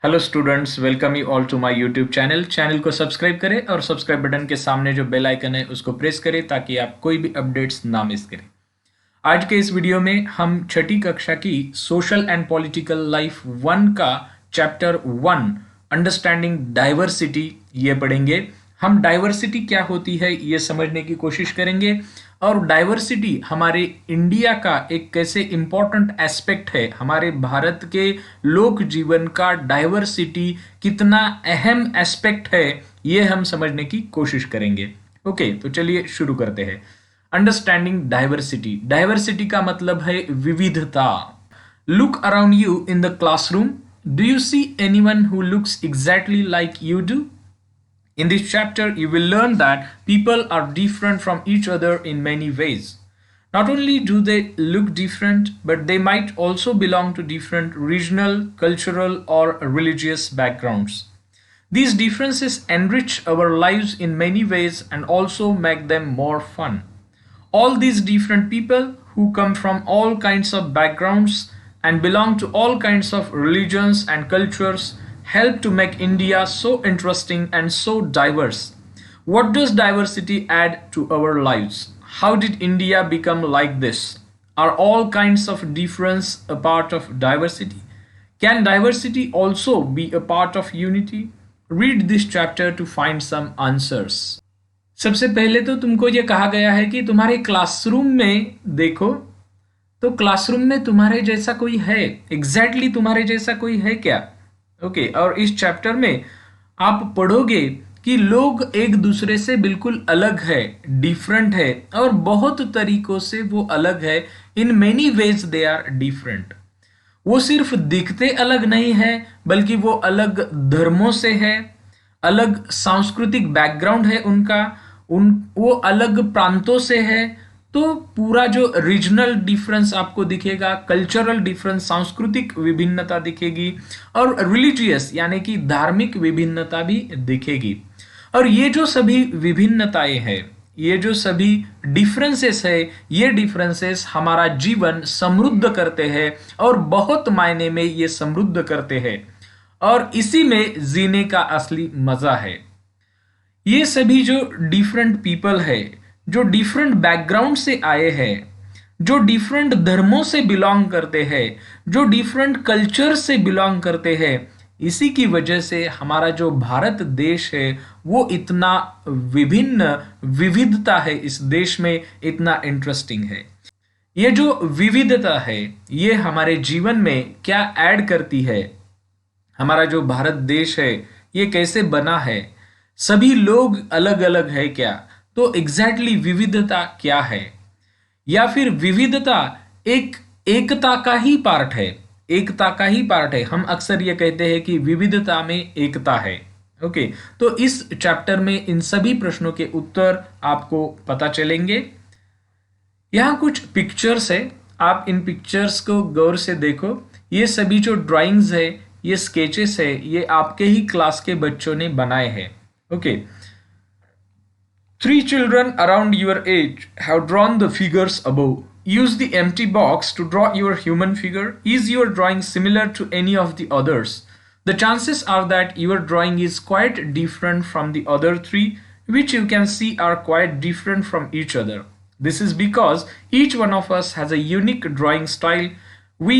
Hello students, welcome you all to my YouTube channel को subscribe करें और subscribe button के सामने जो बेल आइकन है उसको प्रेस करें ताकि आप कोई भी अपडेट्स ना मिस करें। आज के इस वीडियो में हम छठी कक्षा की सोशल एंड पॉलिटिकल लाइफ 1 का चैप्टर 1 अंडरस्टैंडिंग डाइवर्सिटी ये पढ़ेंगे। हम डाइवर्सिटी क्या होती है ये समझने की कोशिश करेंगे और डाइवर्सिटी हमारे इंडिया का एक कैसे इंपॉर्टेंट एस्पेक्ट है, हमारे भारत के लोक जीवन का डाइवर्सिटी कितना अहम एस्पेक्ट है ये हम समझने की कोशिश करेंगे। ओके, तो चलिए शुरू करते हैं। Understanding diversity. डाइवर्सिटी का मतलब है विविधता। Look around you in the classroom. Do you see anyone who looks exactly like you do? In this chapter, you will learn that people are different from each other in many ways. Not only do they look different, but they might also belong to different regional, cultural, or religious backgrounds. These differences enrich our lives in many ways and also make them more fun. All these different people who come from all kinds of backgrounds and belong to all kinds of religions and cultures help to make India so interesting and so diverse. What does diversity add to our lives? How did India become like this? Are all kinds of difference a part of diversity? Can diversity also be a part of unity? Read this chapter to find some answers. सबसे पहले तो तुमको ये कहा गया है कि तुम्हारे क्लासरूम में देखो, तो क्लासरूम में तुम्हारे जैसा कोई है, एग्जैक्टली तुम्हारे जैसा कोई है क्या? ओके, और इस चैप्टर में आप पढ़ोगे कि लोग एक दूसरे से बिल्कुल अलग है, डिफरेंट है और बहुत तरीकों से वो अलग है। In many ways they are different. वो सिर्फ दिखते अलग नहीं है बल्कि वो अलग धर्मों से है, अलग सांस्कृतिक बैकग्राउंड है उनका, वो अलग प्रांतों से है। तो पूरा जो रीजनल डिफरेंस आपको दिखेगा, कल्चरल डिफरेंस, सांस्कृतिक विभिन्नता दिखेगी और रिलीजियस यानी कि धार्मिक विभिन्नता भी दिखेगी। और ये जो सभी विभिन्नताएं हैं, ये जो सभी डिफरेंसेस है, ये डिफरेंसेस हमारा जीवन समृद्ध करते हैं और बहुत मायने में ये समृद्ध करते हैं और इसी में जीने का असली मजा है। ये सभी जो डिफरेंट पीपल है, जो डिफरेंट बैकग्राउंड से आए हैं, जो डिफरेंट धर्मों से बिलोंग करते हैं, जो डिफरेंट कल्चर से बिलोंग करते हैं, इसी की वजह से हमारा जो भारत देश है वो इतना विभिन्न, विविधता है इस देश में, इतना इंटरेस्टिंग है। ये जो विविधता है ये हमारे जीवन में क्या ऐड करती है, हमारा जो भारत देश है ये कैसे बना है, सभी लोग अलग अलग है क्या, तो एग्जैक्टली विविधता क्या है? या फिर विविधता एक एकता का ही पार्ट है, एकता का ही पार्ट है। हम अक्सर ये कहते हैं कि विविधता में एकता है। ओके, तो इस चैप्टर में इन सभी प्रश्नों के उत्तर आपको पता चलेंगे। यहाँ कुछ पिक्चर्स है, आप इन पिक्चर्स को गौर से देखो। ये सभी जो ड्राइंग्स है, ये स्केचेस है, ये आपके ही क्लास के बच्चों ने बनाए हैं। Okay, 3 children around your age have drawn the figures above. Use the empty box to draw your human figure. Is your drawing similar to any of the others? The chances are that your drawing is quite different from the other 3, which you can see are quite different from each other. This is because each one of us has a unique drawing style. We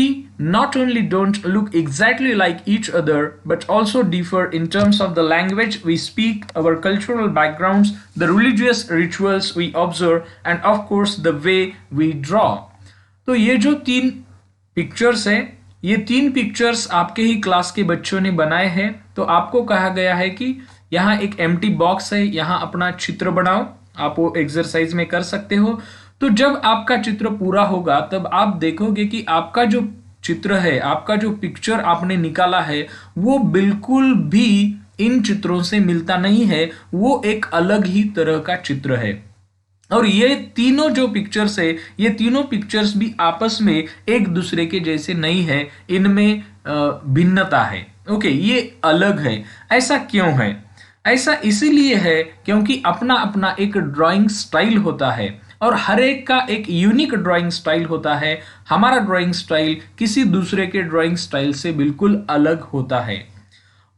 not only don't look exactly like each other, but also differ in terms of the language we speak, our cultural backgrounds, the religious rituals we observe, and of course the way we draw. तो ये जो 3 pictures हैं, ये 3 pictures आपके ही class के बच्चों ने बनाए हैं। तो आपको कहा गया है कि यहाँ एक एम्प्टी बॉक्स है, यहाँ अपना चित्र बनाओ। आप वो एक्सरसाइज में कर सकते हो। तो जब आपका चित्र पूरा होगा तब आप देखोगे कि आपका जो चित्र है, आपका जो पिक्चर आपने निकाला है वो बिल्कुल भी इन चित्रों से मिलता नहीं है, वो एक अलग ही तरह का चित्र है। और ये तीनों जो पिक्चर्स है, ये तीनों पिक्चर्स भी आपस में एक दूसरे के जैसे नहीं है, इनमें भिन्नता है। ओके, ये अलग है। ऐसा क्यों है? ऐसा इसीलिए है क्योंकि अपना अपना एक ड्राइंग स्टाइल होता है और हर एक का एक यूनिक ड्राइंग स्टाइल होता है। हमारा ड्राइंग स्टाइल किसी दूसरे के ड्राइंग स्टाइल से बिल्कुल अलग होता है।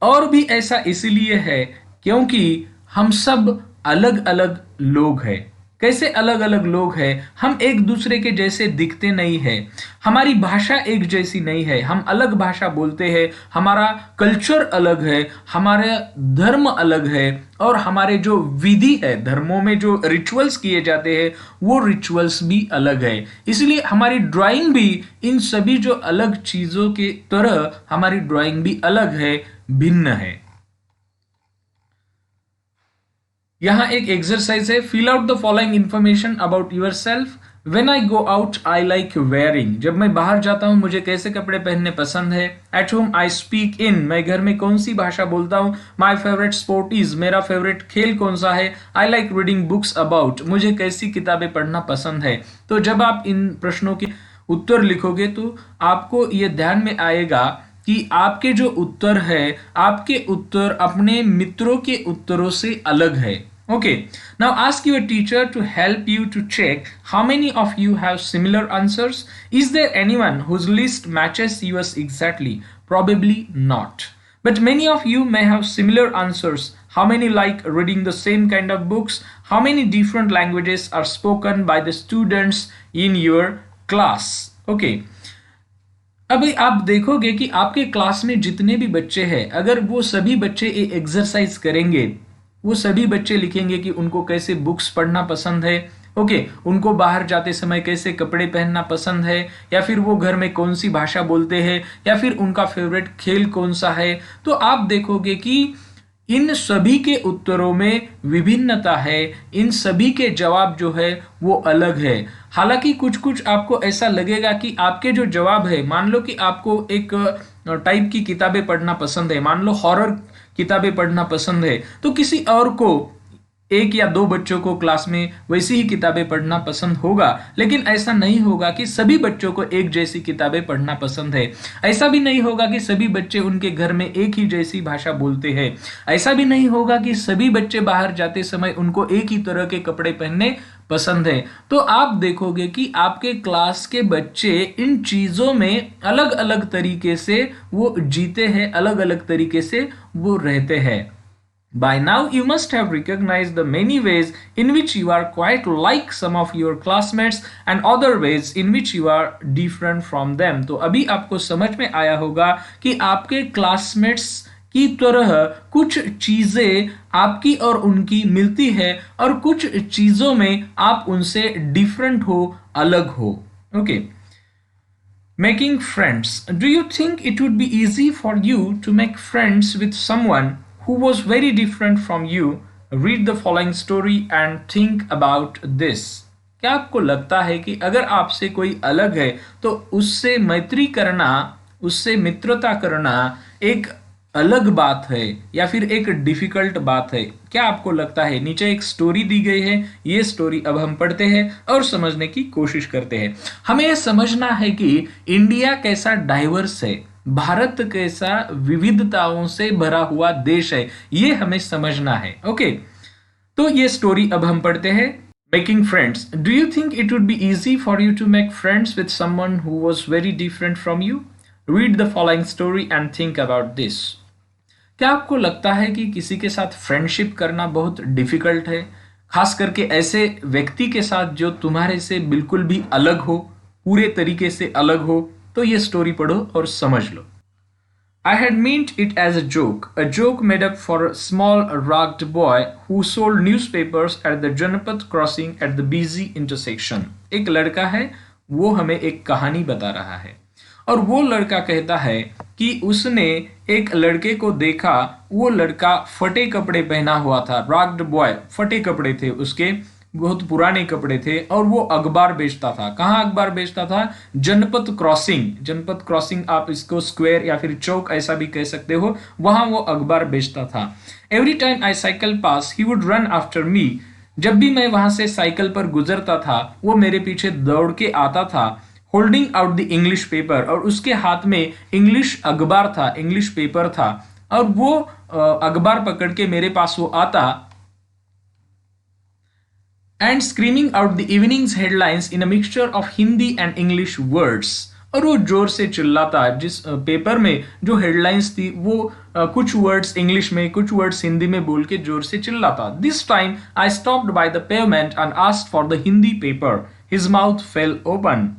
और भी ऐसा इसलिए है क्योंकि हम सब अलग अलग लोग हैं। कैसे अलग अलग लोग हैं? हम एक दूसरे के जैसे दिखते नहीं हैं, हमारी भाषा एक जैसी नहीं है, हम अलग भाषा बोलते हैं, हमारा कल्चर अलग है, हमारा धर्म अलग है, और हमारे जो विधि है, धर्मों में जो रिचुअल्स किए जाते हैं वो रिचुअल्स भी अलग है। इसलिए हमारी ड्राइंग भी इन सभी जो अलग चीजों के तरह हमारी ड्राइंग भी अलग है, भिन्न है। यहां एक एक्सरसाइज है, fill out the following information about yourself. When I go out I like wearing, जब मैं बाहर जाता हूं मुझे कैसे कपड़े पहनने पसंद है। At home I speak in, मैं घर में कौन सी भाषा बोलता हूं। माई फेवरेट स्पोर्ट इज, मेरा फेवरेट खेल कौन सा है। I like reading books about, मुझे कैसी किताबें पढ़ना पसंद है। तो जब आप इन प्रश्नों के उत्तर लिखोगे तो आपको ये ध्यान में आएगा कि आपके जो उत्तर है, आपके उत्तर अपने मित्रों के उत्तरों से अलग है। Okay, now ask your teacher to help you to check how many of you have similar answers. Is there anyone whose list matches yours exactly? Probably not. But many of you may have similar answers. How many like reading the same kind of books? How many different languages are spoken by the students in your class? Okay. अभी आप देखोगे कि आपके class में जितने भी बच्चे हैं, अगर वो सभी बच्चे ये एक्सरसाइज करेंगे, वो सभी बच्चे लिखेंगे कि उनको कैसे बुक्स पढ़ना पसंद है, ओके, उनको बाहर जाते समय कैसे कपड़े पहनना पसंद है, या फिर वो घर में कौन सी भाषा बोलते हैं, या फिर उनका फेवरेट खेल कौन सा है, तो आप देखोगे कि इन सभी के उत्तरों में विभिन्नता है, इन सभी के जवाब जो है वो अलग है। हालांकि कुछ कुछ आपको ऐसा लगेगा कि आपके जो जवाब है, मान लो कि आपको एक टाइप की किताबें पढ़ना पसंद है, मान लो हॉरर किताबें पढ़ना पसंद है, तो किसी और को, एक या दो बच्चों को क्लास में वैसी ही किताबें पढ़ना पसंद होगा। लेकिन ऐसा नहीं होगा कि सभी बच्चों को एक जैसी किताबें पढ़ना पसंद है। ऐसा भी नहीं होगा कि सभी बच्चे उनके घर में एक ही जैसी भाषा बोलते हैं। ऐसा भी नहीं होगा कि सभी बच्चे बाहर जाते समय उनको एक ही तरह के कपड़े पहनने पसंद है। तो आप देखोगे कि आपके क्लास के बच्चे इन चीजों में अलग अलग तरीके से वो जीते हैं, अलग अलग तरीके से वो रहते हैं। By now you must have recognized the many ways in which you are quite like some of your classmates and other ways in which you are different from them. तो अभी आपको समझ में आया होगा कि आपके क्लासमेट्स की तरह कुछ चीजें आपकी और उनकी मिलती है, और कुछ चीजों में आप उनसे डिफरेंट हो, अलग हो। Okay, making friends. Do you think it would B easy for you to make friends with someone who was very different from you? Read the following story and think about this. क्या आपको लगता है कि अगर आपसे कोई अलग है तो उससे मैत्री करना, उससे मित्रता करना एक अलग बात है या फिर एक डिफिकल्ट बात है? क्या आपको लगता है? नीचे एक स्टोरी दी गई है, ये स्टोरी अब हम पढ़ते हैं और समझने की कोशिश करते हैं। हमें यह समझना है कि इंडिया कैसा डाइवर्स है, भारत कैसा विविधताओं से भरा हुआ देश है, ये हमें समझना है। ओके, तो ये स्टोरी अब हम पढ़ते हैं। Making friends. Do you think it would be easy for you to make friends with someone who was very different from you? Read the following story and think about this. क्या आपको लगता है कि किसी के साथ फ्रेंडशिप करना बहुत डिफिकल्ट है, खास करके ऐसे व्यक्ति के साथ जो तुम्हारे से बिल्कुल भी अलग हो, पूरे तरीके से अलग हो? तो ये स्टोरी पढ़ो और समझ लो। I had meant it as a joke made up for a small rugged boy who sold newspapers at the Janapath crossing at the busy intersection. एक लड़का है, वो हमें एक कहानी बता रहा है, और वो लड़का कहता है कि उसने एक लड़के को देखा, वो लड़का फटे कपड़े पहना हुआ था, रग्ड बॉय, फटे कपड़े थे उसके, बहुत पुराने कपड़े थे, और वो अखबार बेचता था। कहाँ अखबार बेचता था? जनपथ क्रॉसिंग। जनपथ क्रॉसिंग, आप इसको स्क्वायर या फिर चौक ऐसा भी कह सकते हो, वहां वो अखबार बेचता था। Every time I cycle pass he would run after me. जब भी मैं वहां से साइकिल पर गुजरता था वो मेरे पीछे दौड़ के आता था। Holding out the English paper, और उसके हाथ में इंग्लिश अखबार था, इंग्लिश पेपर था, और वो अखबार पकड़ के मेरे पास वो आता। And screaming out the evenings headlines in a mixture of Hindi and English words, और वो जोर से चिल्लाता। जिस पेपर में जो हेडलाइंस थी वो कुछ वर्ड्स इंग्लिश में कुछ वर्ड्स हिंदी में बोल के जोर से चिल्लाता। This time I stopped by the pavement and asked for the Hindi paper. His mouth fail open.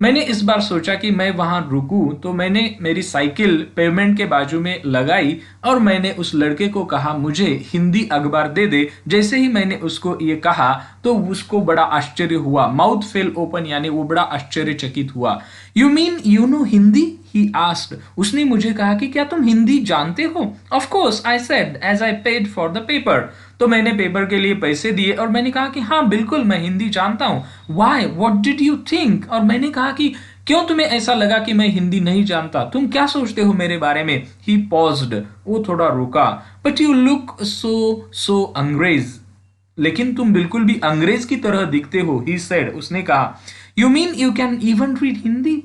मैंने इस बार सोचा कि मैं वहां रुकूं, तो मैंने मेरी साइकिल पेवमेंट के बाजू में लगाई और मैंने उस लड़के को कहा मुझे हिंदी अखबार दे दे। जैसे ही मैंने उसको ये कहा तो उसको बड़ा आश्चर्य हुआ। माउथ फेल ओपन यानी वो बड़ा आश्चर्यचकित हुआ। You mean you know Hindi? He asked. उसने मुझे कहा कि क्या तुम हिंदी जानते हो? Of course I said as I paid for the paper. तो मैंने पेपर के लिए पैसे दिए और मैंने कहा कि हाँ बिल्कुल मैं हिंदी जानता हूं। Why what did you think? और मैंने कहा कि क्यों तुम्हें ऐसा लगा कि मैं हिंदी नहीं जानता? तुम क्या सोचते हो मेरे बारे में? ही पॉज्ड। वो थोड़ा रुका। बट यू लुक सो अंग्रेज। लेकिन तुम बिल्कुल भी अंग्रेज की तरह दिखते हो। He said. उसने कहा you mean you can even read Hindi?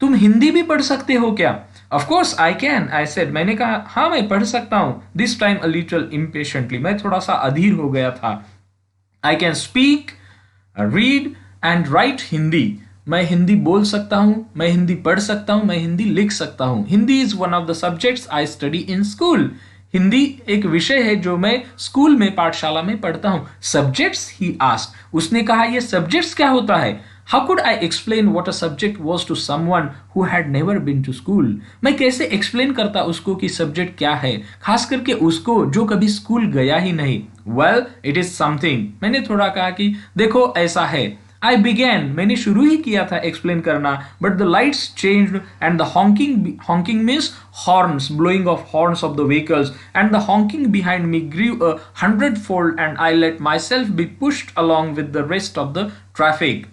तुम हिंदी भी पढ़ सकते हो क्या? Of course I can, I said. मैंने कहा हाँ मैं पढ़ सकता हूं। This time a little impatiently. मैं थोड़ा सा अधीर हो गया था। I can speak, read and right Hindi. मैं हिंदी बोल सकता हूं, मैं हिंदी पढ़ सकता हूं, मैं हिंदी लिख सकता हूं। Hindi is one of the subjects I study in school. Hindi एक विषय है जो मैं स्कूल में पाठशाला में पढ़ता हूं। सब्जेक्ट्स? ही आस्क्ड। उसने कहा ये सब्जेक्ट्स क्या होता है? How could I explain what a subject was to someone who had never been to school? मैं कैसे एक्सप्लेन करता उसको कि सब्जेक्ट क्या है, खास करके उसको जो कभी स्कूल गया ही नहीं। Well, it is something. मैंने थोड़ा कहा कि देखो ऐसा है। I began, मैंने शुरू ही किया था एक्सप्लेन करना, but the lights changed and the honking means horns, blowing of horns of the vehicles, and the honking behind me grew 100-fold and I let myself be pushed along with the rest of the traffic.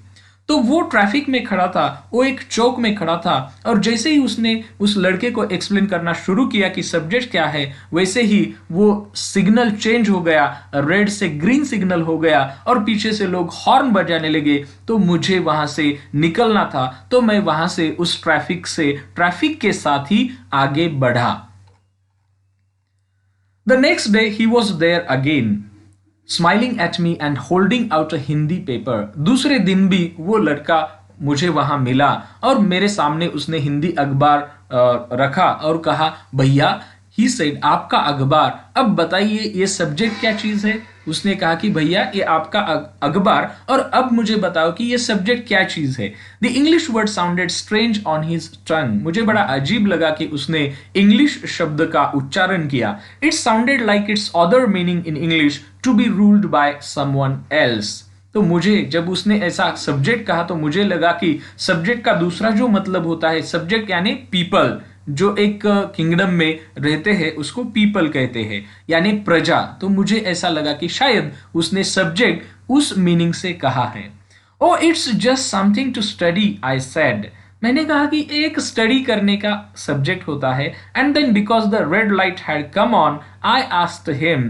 तो वो traffic में खड़ा था, वो एक चौक में खड़ा था और जैसे ही उसने उस लड़के को एक्सप्लेन करना शुरू किया कि सब्जेक्ट क्या है, वैसे ही वो सिग्नल चेंज हो गया, रेड से ग्रीन सिग्नल हो गया और पीछे से लोग हॉर्न बजाने लगे। तो मुझे वहां से निकलना था, तो मैं वहां से उस ट्रैफिक के साथ ही आगे बढ़ा। The next day he was there again, smiling at me and holding out a Hindi paper. दूसरे दिन भी वो लड़का मुझे वहां मिला और मेरे सामने उसने हिंदी अखबार रखा और कहा भैया, ही सेड आपका अखबार, अब बताइए ये सब्जेक्ट क्या चीज है? उसने कहा कि भैया ये आपका अखबार, और अब मुझे बताओ कि ये सब्जेक्ट क्या चीज है। The English word sounded strange on his टंग। मुझे बड़ा अजीब लगा कि उसने इंग्लिश शब्द का उच्चारण किया। It sounded like its other meaning in English, to be ruled by someone else. तो मुझे जब उसने ऐसा सब्जेक्ट कहा तो मुझे लगा कि सब्जेक्ट का दूसरा जो मतलब होता है, सब्जेक्ट यानी पीपल, जो एक किंगडम में रहते हैं उसको पीपल कहते हैं, यानी प्रजा। तो मुझे ऐसा लगा कि शायद उसने सब्जेक्ट उस मीनिंग से कहा है। Oh it's just something to study, I said. मैंने कहा कि एक स्टडी करने का सब्जेक्ट होता है। And then because the red light had come on, I asked him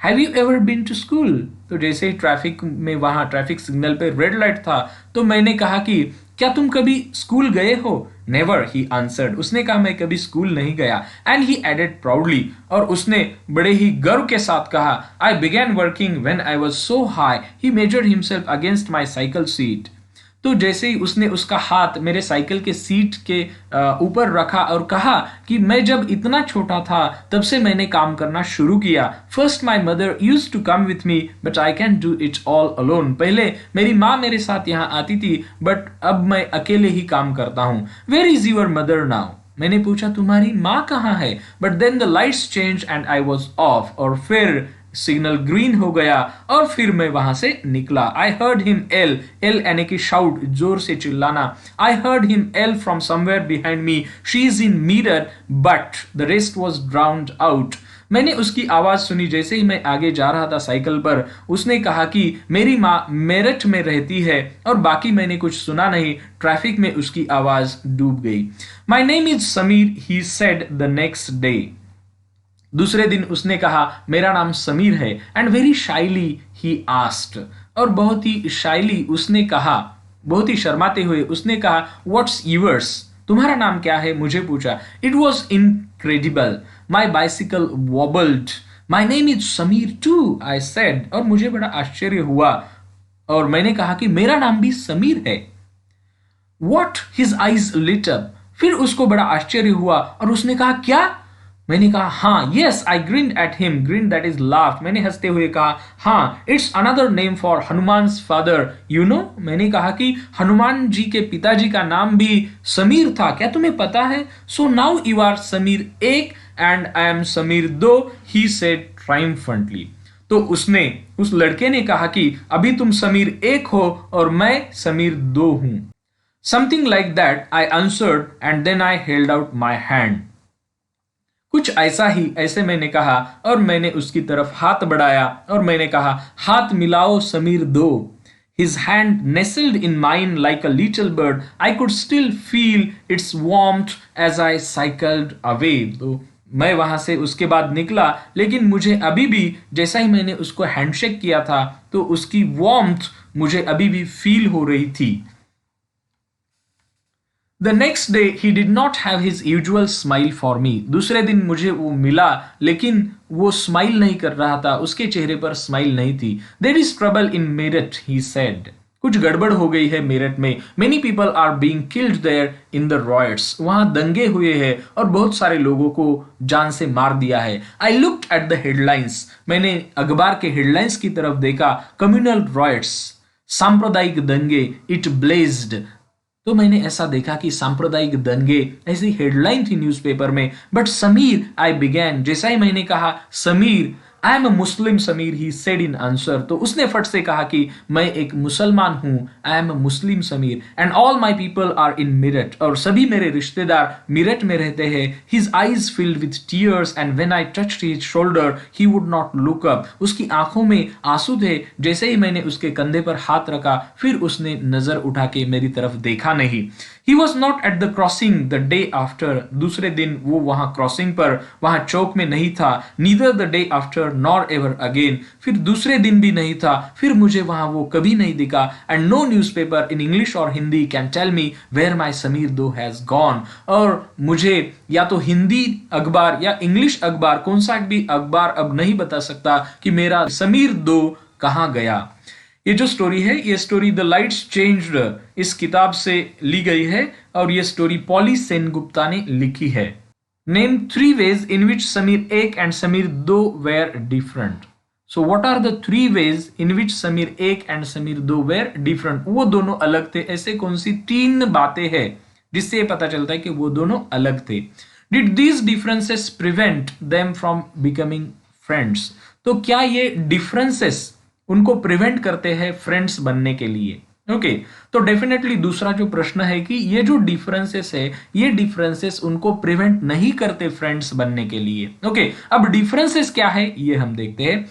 have you ever been to school? तो जैसे ही ट्रैफिक में वहां ट्रैफिक सिग्नल पे रेड लाइट था तो मैंने कहा कि क्या तुम कभी स्कूल गए हो? Never, he answered. उसने कहा मैं कभी स्कूल नहीं गया। एंड ही एडेड प्राउडली, और उसने बड़े ही गर्व के साथ कहा आई began working when I was so high. He measured himself against my cycle seat. तो जैसे ही उसने उसका हाथ मेरे साइकिल के सीट के ऊपर रखा और कहा कि मैं जब इतना छोटा था तब से मैंने काम करना शुरू किया। First my mother used to come with me but I can do it all alone. पहले मेरी माँ मेरे साथ यहाँ आती थी बट अब मैं अकेले ही काम करता हूँ। Where is your mother now? मैंने पूछा तुम्हारी माँ कहाँ है? But then the lights change and I was off, और फिर सिग्नल ग्रीन हो गया और फिर मैं वहां से निकला। I heard him L, L यानी कि शाउट, जोर से चिल्लाना। I heard him L from somewhere behind me she is in mirror but the rest was ड्राउन्ड out. मैंने उसकी आवाज सुनी जैसे ही मैं आगे जा रहा था साइकिल पर। उसने कहा कि मेरी माँ मेरठ में रहती है, और बाकी मैंने कुछ सुना नहीं। ट्रैफिक में उसकी आवाज डूब गई। माई name is Sameer, he said the next day. दूसरे दिन उसने कहा मेरा नाम समीर है। एंड वेरी शाइली ही आस्क्ड, और बहुत ही शाइली उसने कहा, बहुत ही शर्माते हुए उसने कहा व्हाट्स यूर्स? तुम्हारा नाम क्या है? मुझे पूछा। It was incredible, my bicycle wobbled. My name is Sameer too, I said, और मुझे बड़ा आश्चर्य हुआ और मैंने कहा कि मेरा नाम भी समीर है। What? His eyes lit up. फिर उसको बड़ा आश्चर्य हुआ और उसने कहा क्या? मैंने कहा हाँ. Yes, I grinned at him. Grinned, that is laughed. मैंने हंसते हुए कहा हाँ. It's another name for हनुमान's father. You know? मैंने कहा कि हनुमान जी के पिताजी का नाम भी समीर था. क्या तुम्हें पता है? So now you are Sameer एक and I am समीर दो. He said triumphantly. तो उसने, उस लड़के ने कहा कि अभी तुम समीर एक हो और मैं समीर दो हूं. Something like that, I answered, and then I held out my hand. कुछ ऐसा ही, ऐसे मैंने कहा और मैंने उसकी तरफ हाथ बढ़ाया और मैंने कहा हाथ मिलाओ समीर दो. His hand nestled in mine like a little bird. I could still feel its warmth as I cycled away. तो मैं वहां से उसके बाद निकला, लेकिन मुझे अभी भी, जैसा ही मैंने उसको हैंडशेक किया था, तो उसकी वार्मथ मुझे अभी भी फील हो रही थी. The next day he did not have his usual smile for me. दूसरे दिन मुझे वो मिला, लेकिन वो स्माइल नहीं कर रहा था, उसके चेहरे पर स्माइल नहीं थी. There is trouble in Meerut, he said. कुछ गड़बड़ हो गई है मेरठ में. Many people are being killed there in the riots. वहां दंगे हुए हैं और बहुत सारे लोगों को जान से मार दिया है. I looked at the headlines. मैंने अखबार के हेडलाइंस की तरफ देखा. Communal riots, सांप्रदायिक दंगे. It blazed. तो मैंने ऐसा देखा कि सांप्रदायिक दंगे, ऐसी हेडलाइन थी न्यूज़पेपर में. बट समीर, आई बिगैन, जैसा ही मैंने कहा समीर, आई am a Muslim Sameer, he said in answer. तो उसने फट से कहा कि मैं एक मुसलमान हूं. I am a Muslim Sameer and all my people are in Meerut. और सभी मेरे रिश्तेदार मेरठ में रहते हैं. His eyes filled with tears and when I touched his shoulder he would not look up. उसकी आंखों में आंसू थे. जैसे ही मैंने उसके कंधे पर हाथ रखा, फिर उसने नजर उठा के मेरी तरफ देखा नहीं. He was not at the crossing the day after. दूसरे दिन वो वहां क्रॉसिंग पर, वहां चौक में नहीं था. Neither the day after nor ever again. फिर दूसरे दिन भी नहीं था. फिर मुझे वहां वो कभी नहीं दिखा. And no newspaper in English or Hindi can tell me where my Sameer Do has gone. और मुझे या तो हिंदी अखबार या इंग्लिश अखबार, कौन सा भी अखबार अब नहीं बता सकता कि मेरा समीर दो कहां गया. ये जो स्टोरी है, ये स्टोरी द लाइट्स चेंज्ड इस किताब से ली गई है और ये स्टोरी पॉली सेनगुप्ता ने लिखी है. Name 3 ways in which Sameer एक एंड समीर दो were different. So what are the 3 ways in which Sameer एक एंड समीर दो were different? वो दोनों अलग थे. ऐसे कौन सी 3 बातें हैं जिससे पता चलता है कि वो दोनों अलग थे. Did these differences prevent them from becoming friends? तो क्या ये डिफरेंसेस उनको प्रिवेंट करते हैं फ्रेंड्स बनने के लिए. ओके, तो डेफिनेटली दूसरा जो प्रश्न है कि ये जो डिफरेंसेस है, ये डिफरेंसेस उनको प्रिवेंट नहीं करते फ्रेंड्स बनने के लिए. ओके, अब डिफरेंसेस क्या है ये हम देखते हैं.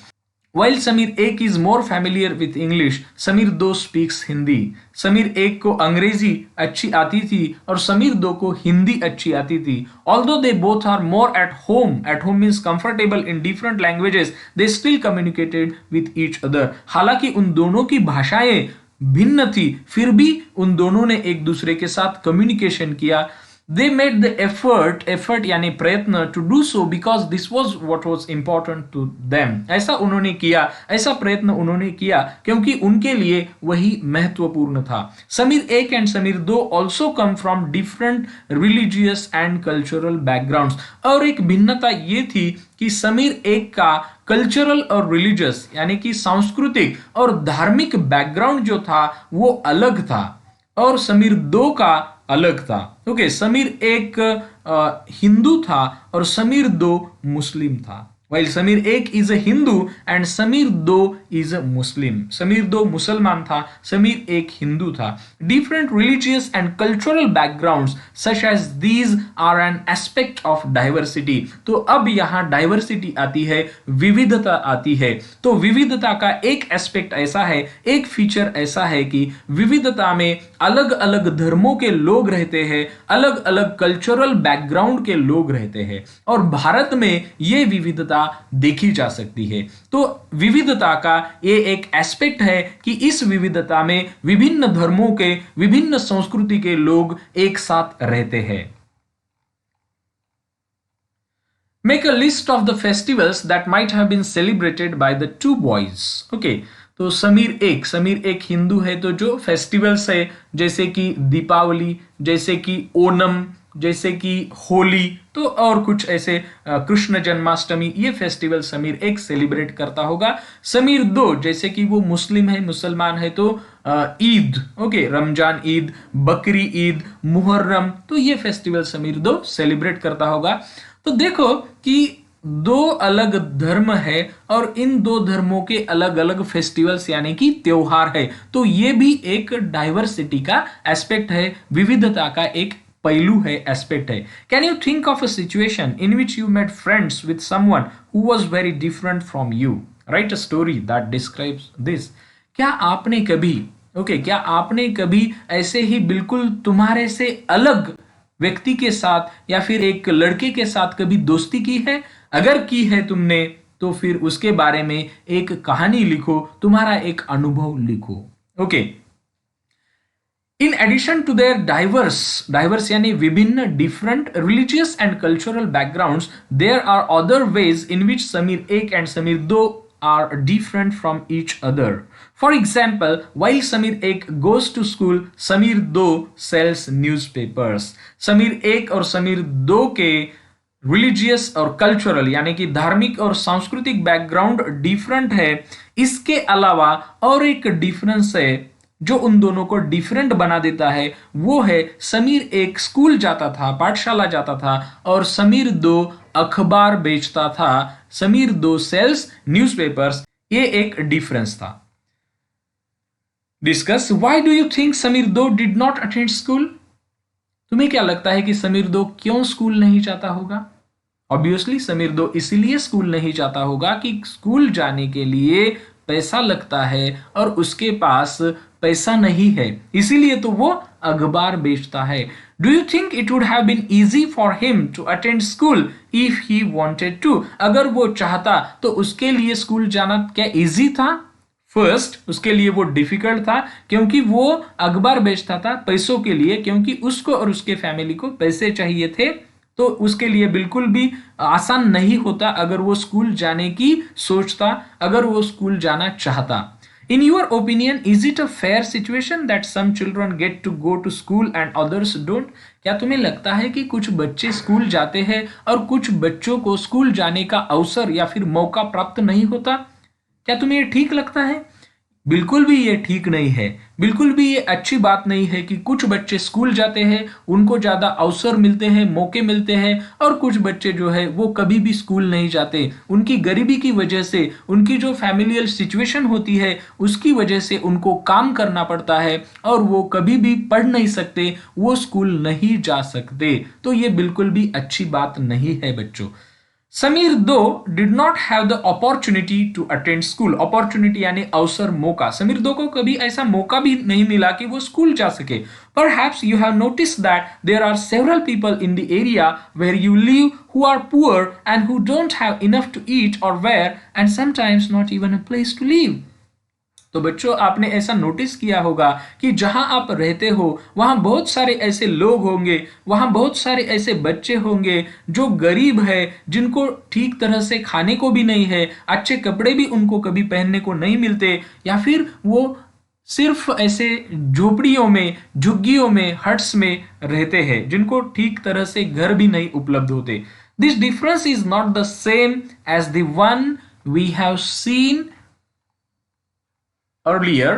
While समीर एक is more familiar with English, Sameer दो speaks हिंदी. समीर एक को अंग्रेजी अच्छी आती थी और समीर दो को हिंदी अच्छी आती थी. Although they both are more at home means comfortable in different languages, they still communicated with each other. हालांकि उन दोनों की भाषाएं भिन्न थी, फिर भी उन दोनों ने एक दूसरे के साथ कम्युनिकेशन किया. They made the effort यानी प्रयत्न to do so because this was what was important to them. ऐसा उन्होंने किया, ऐसा प्रयत्न उन्होंने किया क्योंकि उनके लिए वही महत्वपूर्ण था. समीर एक एंड समीर दो also come from different religious and cultural backgrounds. और एक भिन्नता ये थी कि समीर एक का कल्चरल और रिलीजियस यानी कि सांस्कृतिक और धार्मिक बैकग्राउंड जो था वो अलग था और समीर दो का अलग था. ओके, समीर एक हिंदू था और समीर दो मुस्लिम था. While समीर एक is a Hindu and Sameer दो is a Muslim. समीर दो मुसलमान था, समीर एक हिंदू था. Different religious and cultural backgrounds such as these are an aspect of diversity. तो अब यहाँ diversity आती है, विविधता आती है. तो विविधता का एक एस्पेक्ट ऐसा है, एक फीचर ऐसा है कि विविधता में अलग अलग धर्मों के लोग रहते हैं, अलग अलग कल्चरल बैकग्राउंड के लोग रहते हैं और भारत में ये विविधता देखी जा सकती है. तो विविधता का ये एक एस्पेक्ट है कि इस विविधता में विभिन्न धर्मों के, विभिन्न संस्कृति के लोग एक साथ रहते हैं. Make a list of the festivals that might have been celebrated by the two boys. Okay, तो समीर एक हिंदू है, तो जो फेस्टिवल्स है जैसे कि दीपावली, जैसे कि ओणम, जैसे कि होली, तो और कुछ ऐसे कृष्ण जन्माष्टमी, ये फेस्टिवल समीर एक सेलिब्रेट करता होगा। समीर दो, जैसे कि वो मुस्लिम है, मुसलमान है, तो ईद, ओके, रमजान ईद, बकरी ईद, मुहर्रम, तो ये फेस्टिवल समीर दो सेलिब्रेट करता होगा। तो देखो कि दो अलग धर्म है और इन दो धर्मों के अलग अलग फेस्टिवल्स यानी कि त्योहार है, तो ये भी एक डाइवर्सिटी का एस्पेक्ट है, विविधता का एक पहलू है, एस्पेक्ट है। Can you think of a situation in which you made friends with someone who was very different from you? Right a story that describes this. क्या आपने कभी क्या आपने कभी ऐसे ही बिल्कुल तुम्हारे से अलग व्यक्ति के साथ या फिर एक लड़के के साथ कभी दोस्ती की है? अगर की है तुमने, तो फिर उसके बारे में एक कहानी लिखो, तुम्हारा एक अनुभव लिखो। Okay, in addition to their diverse यानी विभिन्न, different religious and cultural backgrounds, there are other ways in which Sameer एक एंड समीर दो are different from each other. For example, while Sameer Ek goes to school, Sameer Do sells newspapers. Sameer Ek और Sameer Do के religious और cultural यानी कि धार्मिक और सांस्कृतिक बैकग्राउंड डिफरेंट है। इसके अलावा और एक डिफरेंस है जो उन दोनों को डिफरेंट बना देता है, वो है समीर एक स्कूल जाता था, पाठशाला जाता था, और समीर दो अखबार बेचता था। समीर दो सेल्स न्यूज़पेपर्स, ये एक डिफरेंस था। Discuss why do you think Sameer though did not attend school? तुम्हें क्या लगता है कि समीर दो क्यों स्कूल नहीं जाता होगा? ऑब्वियसली समीर दो इसीलिए स्कूल नहीं जाता होगा कि स्कूल जाने के लिए पैसा लगता है और उसके पास पैसा नहीं है, इसीलिए तो वो अखबार बेचता है। Do you think it would have been easy for him to attend school if he wanted to? अगर वो चाहता तो उसके लिए स्कूल जाना क्या इजी था? फर्स्ट, उसके लिए वो डिफिकल्ट था क्योंकि वो अखबार बेचता था पैसों के लिए, क्योंकि उसको और उसके फैमिली को पैसे चाहिए थे, तो उसके लिए बिल्कुल भी आसान नहीं होता अगर वो स्कूल जाने की सोचता, अगर वो स्कूल जाना चाहता। In your opinion, is it a fair situation that some children get to go to school and others don't? क्या तुम्हें लगता है कि कुछ बच्चे स्कूल जाते हैं और कुछ बच्चों को स्कूल जाने का अवसर या फिर मौका प्राप्त नहीं होता? क्या तुम्हें ये ठीक लगता है? बिल्कुल भी ये ठीक नहीं है, बिल्कुल भी ये अच्छी बात नहीं है कि कुछ बच्चे स्कूल जाते हैं, उनको ज़्यादा अवसर मिलते हैं, मौके मिलते हैं, और कुछ बच्चे जो है वो कभी भी स्कूल नहीं जाते। उनकी गरीबी की वजह से, उनकी जो फैमिलियल सिचुएशन होती है उसकी वजह से उनको काम करना पड़ता है और वो कभी भी पढ़ नहीं सकते, वो स्कूल नहीं जा सकते। तो ये बिल्कुल भी अच्छी बात नहीं है बच्चों। Sameer though did not have the opportunity to attend school. Opportunity यानी अवसर, मौका। समीर दो को कभी ऐसा मौका भी नहीं मिला कि वो स्कूल जा सके। Perhaps you have noticed that there are several people in the area where you live who are poor and who don't have enough to eat or wear and sometimes not even a place to live. तो बच्चों, आपने ऐसा notice किया होगा कि जहां आप रहते हो वहां बहुत सारे ऐसे लोग होंगे, वहां बहुत सारे ऐसे बच्चे होंगे जो गरीब है, जिनको ठीक तरह से खाने को भी नहीं है, अच्छे कपड़े भी उनको कभी पहनने को नहीं मिलते, या फिर वो सिर्फ ऐसे झोपड़ियों में, झुग्गियों में, हट्स में रहते हैं, जिनको ठीक तरह से घर भी नहीं उपलब्ध होते। This difference is not the same as the one we have seen earlier.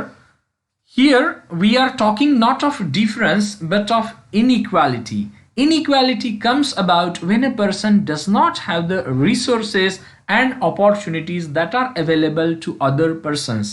Here we are talking not of difference but of inequality. Inequality comes about when a person does not have the resources and opportunities that are available to other persons.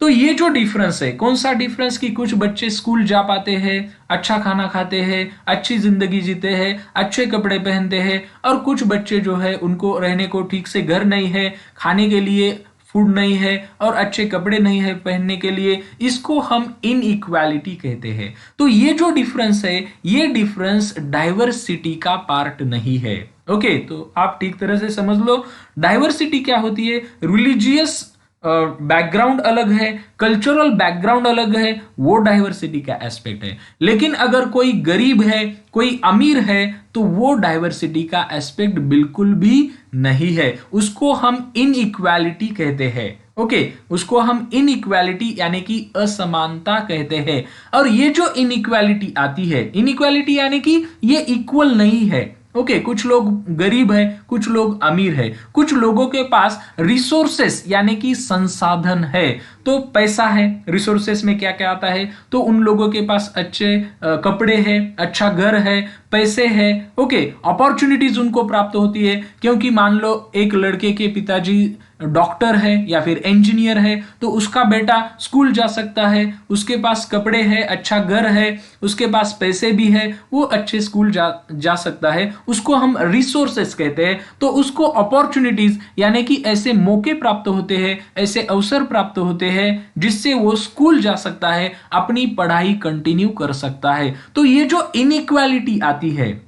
तो ये जो difference है, कौन सा difference? कि कुछ बच्चे school जा पाते हैं, अच्छा खाना खाते हैं, अच्छी जिंदगी जीते हैं, अच्छे कपड़े पहनते हैं, और कुछ बच्चे जो है उनको रहने को ठीक से घर नहीं है, खाने के लिए फूड नहीं है और अच्छे कपड़े नहीं है पहनने के लिए। इसको हम इनइक्वालिटी कहते हैं। तो ये जो डिफरेंस है, ये डिफरेंस डाइवर्सिटी का पार्ट नहीं है। ओके, तो आप ठीक तरह से समझ लो, डाइवर्सिटी क्या होती है? रिलीजियस बैकग्राउंड अलग है, कल्चरल बैकग्राउंड अलग है, वो डाइवर्सिटी का एस्पेक्ट है। लेकिन अगर कोई गरीब है, कोई अमीर है, तो वो डाइवर्सिटी का एस्पेक्ट बिल्कुल भी नहीं है, उसको हम इनइक्वालिटी कहते हैं। ओके, उसको हम इनइक्वालिटी यानी कि असमानता कहते हैं। और ये जो इनइक्वालिटी आती है, इनइक्वालिटी यानी कि ये इक्वल नहीं है। ओके, कुछ लोग गरीब है, कुछ लोग अमीर है, कुछ लोगों के पास रिसोर्सेस यानी कि संसाधन है, तो पैसा है। रिसोर्सेस में क्या क्या आता है, तो उन लोगों के पास अच्छे कपड़े हैं, अच्छा घर है, पैसे है। ओके, अपॉर्चुनिटीज उनको प्राप्त होती है, क्योंकि मान लो एक लड़के के पिताजी डॉक्टर है या फिर इंजीनियर है, तो उसका बेटा स्कूल जा सकता है, उसके पास कपड़े हैं, अच्छा घर है, उसके पास पैसे भी है, वो अच्छे स्कूल जा सकता है, उसको हम रिसोर्सेस कहते हैं। तो उसको अपॉर्चुनिटीज यानी कि ऐसे मौके प्राप्त होते हैं, ऐसे अवसर प्राप्त होते हैं जिससे वो स्कूल जा सकता है, अपनी पढ़ाई कंटिन्यू कर सकता है। तो ये जो इनइक्वालिटी आती है,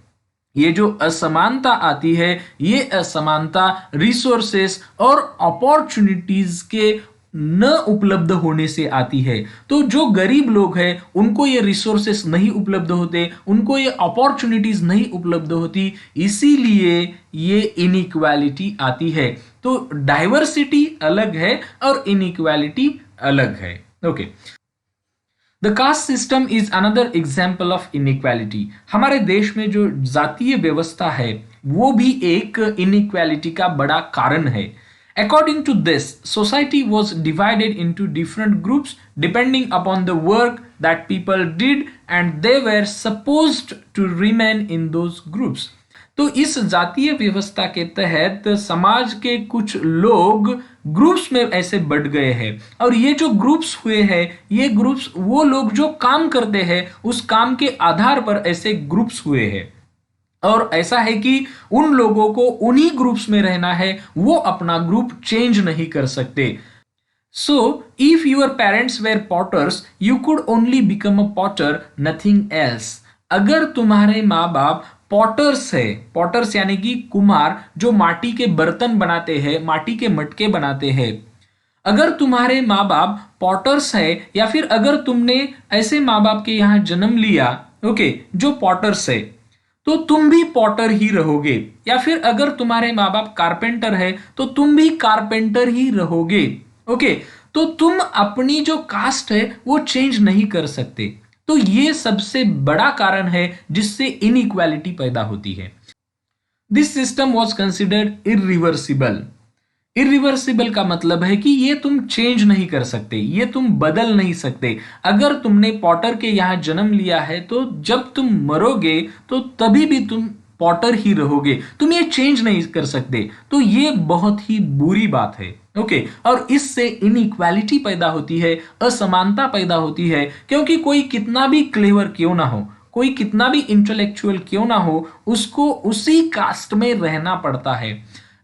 ये जो असमानता आती है, ये असमानता रिसोर्सेस और अपॉर्चुनिटीज के न उपलब्ध होने से आती है। तो जो गरीब लोग हैं उनको ये रिसोर्सेस नहीं उपलब्ध होते, उनको ये अपॉर्चुनिटीज नहीं उपलब्ध होती, इसीलिए ये इनइक्वालिटी आती है। तो डाइवर्सिटी अलग है और इनइक्वालिटी अलग है। Okay, the caste system is another example of inequality. हमारे देश में जो जातीय व्यवस्था है वो भी एक इनइक्वालिटी का बड़ा कारण है। According to this, society was divided into different groups depending upon the work that people did and they were supposed to remain in those groups. तो इस जातीय व्यवस्था के तहत समाज के कुछ लोग ग्रुप्स में ऐसे बढ़ गए हैं, और ये जो ग्रुप्स हुए हैं, ये ग्रुप्स वो लोग जो काम करते हैं उस काम के आधार पर ऐसे ग्रुप्स हुए हैं। और ऐसा है कि उन लोगों को उन्हीं ग्रुप्स में रहना है, वो अपना ग्रुप चेंज नहीं कर सकते। So if your parents were potters you could only become a potter, nothing else. अगर तुम्हारे माँ बाप पॉटर्स है, पॉटर्स यानी कि कुम्हार जो माटी के बर्तन बनाते हैं, माटी के मटके बनाते हैं, अगर तुम्हारे माँ बाप पॉटर्स है या फिर अगर तुमने ऐसे माँ बाप के यहाँ जन्म लिया, ओके, जो पॉटर्स है, तो तुम भी पॉटर ही रहोगे। या फिर अगर तुम्हारे माँ बाप कारपेंटर है तो तुम भी कारपेंटर ही रहोगे। ओके, तो तुम अपनी जो कास्ट है वो चेंज नहीं कर सकते। तो ये सबसे बड़ा कारण है जिससे इनइक्वालिटी पैदा होती है। This system was considered irreversible. Irreversible का मतलब है कि ये तुम चेंज नहीं कर सकते, ये तुम बदल नहीं सकते। अगर तुमने पॉटर के यहां जन्म लिया है तो जब तुम मरोगे तो तभी भी तुम पॉटर ही रहोगे, तुम ये चेंज नहीं कर सकते। तो ये बहुत ही बुरी बात है। ओके, और इससे इनइक्वालिटी पैदा होती है, असमानता पैदा होती है, क्योंकि कोई कितना भी क्लेवर क्यों ना हो, कोई कितना भी इंटेलेक्चुअल क्यों ना हो, उसको उसी कास्ट में रहना पड़ता है।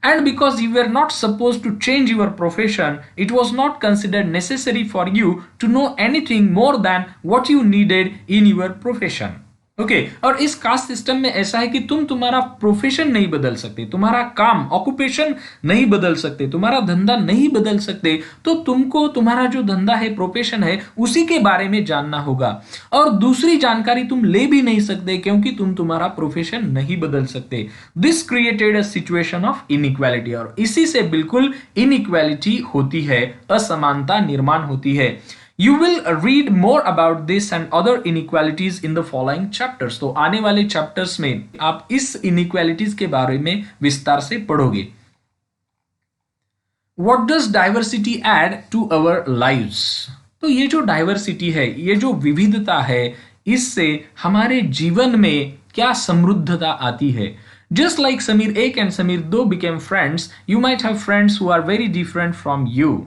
And because you were not supposed to change your profession, it was not considered necessary for you to know anything more than what you needed in your profession. Okay, और इस कास्ट सिस्टम में ऐसा है कि तुम तुम्हारा profession नहीं बदल सकते, तुम्हारा काम ऑक्यूपेशन नहीं बदल सकते, तुम्हारा धंधा नहीं बदल सकते। तो तुमको तुम्हारा जो धंधा है, प्रोफेशन है, उसी के बारे में जानना होगा, और दूसरी जानकारी तुम ले भी नहीं सकते क्योंकि तुम तुम्हारा प्रोफेशन नहीं बदल सकते। This created a situation of inequality, और इसी से बिल्कुल इनइक्वालिटी होती है, असमानता निर्माण होती है। You will read more about this and other inequalities in the following chapters. तो आने वाले चैप्टर्स में आप इस inequalities के बारे में विस्तार से पढ़ोगे। What does diversity add to our lives? तो ये जो डाइवर्सिटी है, ये जो विविधता है, इससे हमारे जीवन में क्या समृद्धता आती है। Just like Samir 1 and Samir 2 became friends, you might have friends who are very different from you.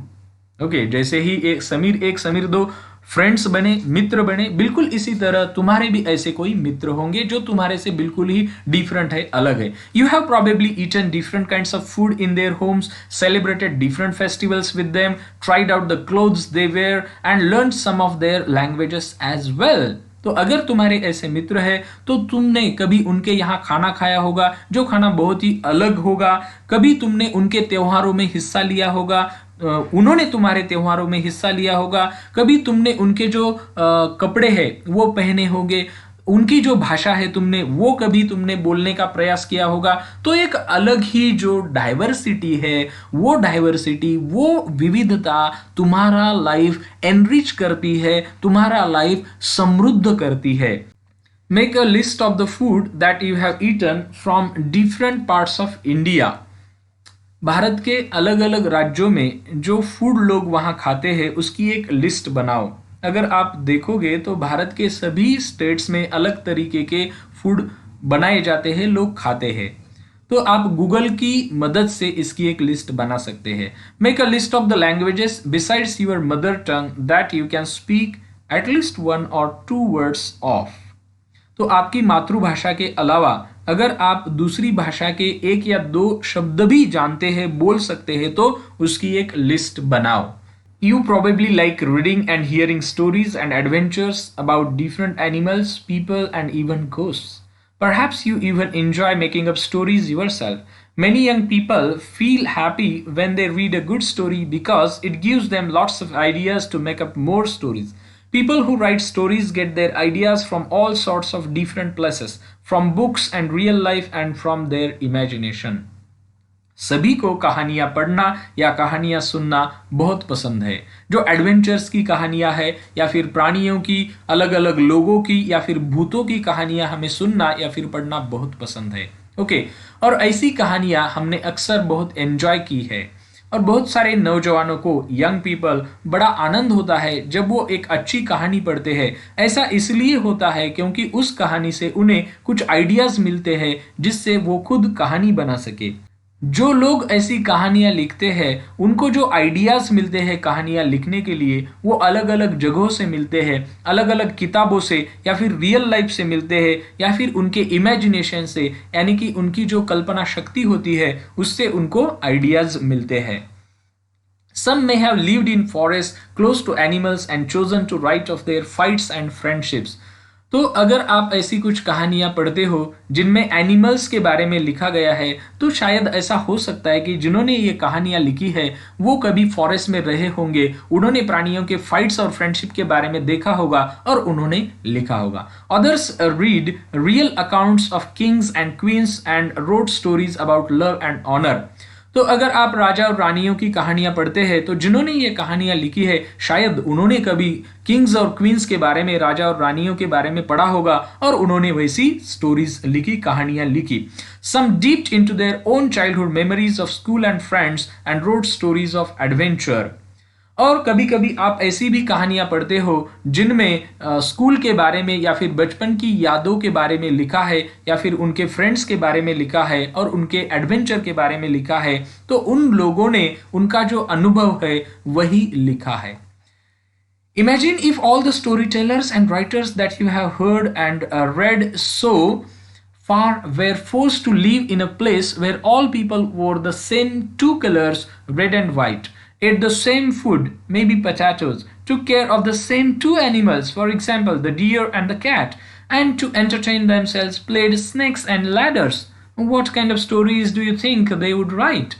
Okay, जैसे ही एक समीर 2 फ्रेंड्स बने, मित्र बने, बिल्कुल इसी तरह तुम्हारे भी ऐसे कोई मित्र होंगे जो तुम्हारे से बिल्कुल ही डिफरेंट है, अलग है। You have probably eaten different kinds of food in their homes, celebrated different festivals with them, tried out the clothes they wear and learn some of their languages as well. तो अगर तुम्हारे ऐसे मित्र हैं तो तुमने कभी उनके यहाँ खाना खाया होगा जो खाना बहुत ही अलग होगा, कभी तुमने उनके त्योहारों में हिस्सा लिया होगा, उन्होंने तुम्हारे त्योहारों में हिस्सा लिया होगा, कभी तुमने उनके जो कपड़े हैं वो पहने होंगे। उनकी जो भाषा है वो कभी तुमने बोलने का प्रयास किया होगा, तो एक अलग ही जो डाइवर्सिटी है, वो डाइवर्सिटी, वो विविधता तुम्हारा लाइफ एनरिच करती है, तुम्हारा लाइफ समृद्ध करती है। Make a list of the food that you have eaten from different parts of India. Bharat के अलग अलग राज्यों में जो फूड लोग वहाँ खाते हैं उसकी एक लिस्ट बनाओ। अगर आप देखोगे तो भारत के सभी स्टेट्स में अलग तरीके के फूड बनाए जाते हैं, लोग खाते हैं। तो आप गूगल की मदद से इसकी एक लिस्ट बना सकते हैं। Make a list of the languages besides your mother tongue that you can speak at least 1 or 2 words of. तो आपकी मातृभाषा के अलावा अगर आप दूसरी भाषा के 1 या 2 शब्द भी जानते हैं, बोल सकते हैं, तो उसकी एक लिस्ट बनाओ। You probably like reading and hearing stories and adventures about different animals, people, and even ghosts. Perhaps you even enjoy making up stories yourself. Many young people feel happy when they read a good story because it gives them lots of ideas to make up more stories. People who write stories get their ideas from all sorts of different places, from books and real life and from their imagination. सभी को कहानियां पढ़ना या कहानियां सुनना बहुत पसंद है। जो एडवेंचर्स की कहानियां है या फिर प्राणियों की, अलग अलग लोगों की या फिर भूतों की कहानियां हमें सुनना या फिर पढ़ना बहुत पसंद है। ओके, और ऐसी कहानियां हमने अक्सर बहुत एंजॉय की है। और बहुत सारे नौजवानों को, यंग पीपल, बड़ा आनंद होता है जब वो एक अच्छी कहानी पढ़ते हैं। ऐसा इसलिए होता है क्योंकि उस कहानी से उन्हें कुछ आइडियाज मिलते हैं जिससे वो खुद कहानी बना सके। जो लोग ऐसी कहानियां लिखते हैं उनको जो आइडियाज मिलते हैं कहानियां लिखने के लिए, वो अलग अलग जगहों से मिलते हैं, अलग अलग किताबों से या फिर रियल लाइफ से मिलते हैं या फिर उनके इमेजिनेशन से, यानी कि उनकी जो कल्पना शक्ति होती है उससे उनको आइडियाज मिलते हैं। Some may have lived in forests close to animals and chosen to write of their fights and friendships. तो अगर आप ऐसी कुछ कहानियां पढ़ते हो जिनमें एनिमल्स के बारे में लिखा गया है, तो शायद ऐसा हो सकता है कि जिन्होंने ये कहानियां लिखी है वो कभी फॉरेस्ट में रहे होंगे, उन्होंने प्राणियों के फाइट्स और फ्रेंडशिप के बारे में देखा होगा और उन्होंने लिखा होगा। Others read real accounts of kings and queens and road stories about love and honour. तो अगर आप राजा और रानियों की कहानियां पढ़ते हैं तो जिन्होंने ये कहानियां लिखी है शायद उन्होंने कभी किंग्स और क्वींस के बारे में, राजा और रानियों के बारे में पढ़ा होगा और उन्होंने वैसी स्टोरीज लिखी, कहानियां लिखी। Some dipped into their own childhood memories of school and friends and road stories of adventure. और कभी कभी आप ऐसी भी कहानियां पढ़ते हो जिनमें स्कूल के बारे में या फिर बचपन की यादों के बारे में लिखा है या फिर उनके फ्रेंड्स के बारे में लिखा है और उनके एडवेंचर के बारे में लिखा है, तो उन लोगों ने उनका जो अनुभव है वही लिखा है। Imagine if all the storytellers and writers that you have heard and read so far were forced to live in a place where all people wore the same 2 colors, red and white, ate the same food, maybe potatoes, took care of the same 2 animals, for example, the deer and the cat, and to entertain themselves played snakes and ladders. What kind of stories do you think they would write?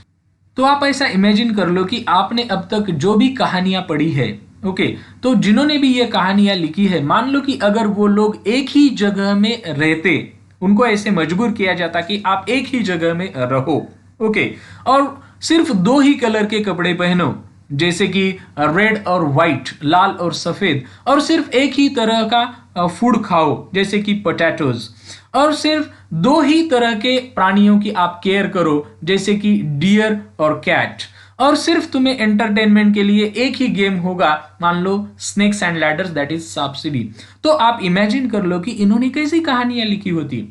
तो आप ऐसा imagine कर लो कि आपने अब तक जो भी कहानियां पढ़ी है, ओके, तो जिन्होंने भी ये कहानियां लिखी है, मान लो कि अगर वो लोग एक ही जगह में रहते, उनको ऐसे मजबूर किया जाता कि आप एक ही जगह में रहो, ओके, और सिर्फ 2 ही कलर के कपड़े पहनो, जैसे कि रेड और व्हाइट, लाल और सफेद, और सिर्फ एक ही तरह का फूड खाओ जैसे कि पोटैटोज, और सिर्फ 2 ही तरह के प्राणियों की आप केयर करो जैसे कि डियर और कैट, और सिर्फ तुम्हें एंटरटेनमेंट के लिए एक ही गेम होगा, मान लो snakes and ladders, that is सांप सीढ़ी। तो आप इमेजिन कर लो कि इन्होंने कैसी कहानियां लिखी होती।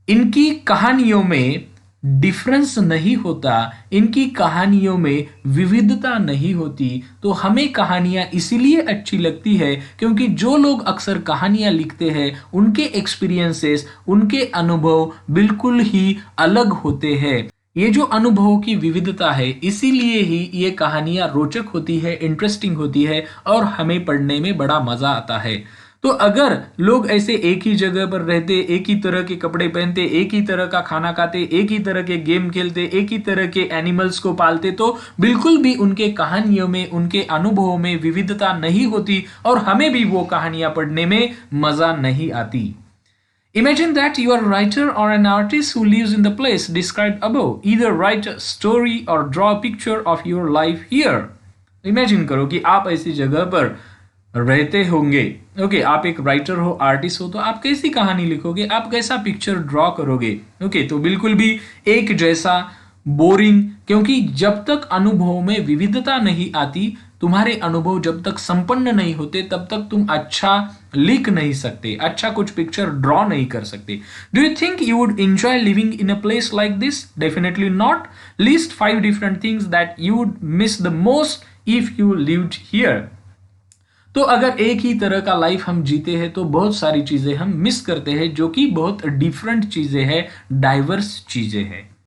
इनकी कहानियों में डिफरेंस नहीं होता, इनकी कहानियों में विविधता नहीं होती। तो हमें कहानियां इसीलिए अच्छी लगती है क्योंकि जो लोग अक्सर कहानियां लिखते हैं उनके एक्सपीरियंसेस, उनके अनुभव बिल्कुल ही अलग होते हैं। ये जो अनुभवों की विविधता है, इसीलिए ही ये कहानियां रोचक होती है, इंटरेस्टिंग होती है और हमें पढ़ने में बड़ा मजा आता है। तो अगर लोग ऐसे एक ही जगह पर रहते, एक ही तरह के कपड़े पहनते, एक ही तरह का खाना खाते, एक ही तरह के गेम खेलते, एक ही तरह के एनिमल्स को पालते, तो बिल्कुल भी उनके कहानियों में, उनके अनुभवों में विविधता नहीं होती और हमें भी वो कहानियां पढ़ने में मजा नहीं आती। Imagine that you are a writer or an artist who lives in the place described above. Either write a story or draw a picture of your life here. Imagine करो कि आप ऐसी जगह पर रहते होंगे, ओके, आप एक राइटर हो, आर्टिस्ट हो, तो आप कैसी कहानी लिखोगे, आप कैसा पिक्चर ड्रॉ करोगे? ओके, तो बिल्कुल भी एक जैसा, बोरिंग, क्योंकि जब तक अनुभव में विविधता नहीं आती, तुम्हारे अनुभव जब तक संपन्न नहीं होते, तब तक तुम अच्छा लिख नहीं सकते, अच्छा कुछ पिक्चर ड्रॉ नहीं कर सकते। Do you think you would enjoy living in a place like this? Definitely not. List 5 different things that you would miss the most if you lived here. तो अगर एक ही तरह का लाइफ हम जीते हैं तो बहुत सारी चीजें हम मिस करते हैं, जो कि बहुत डिफरेंट चीजें हैं, डाइवर्स चीजें हैं।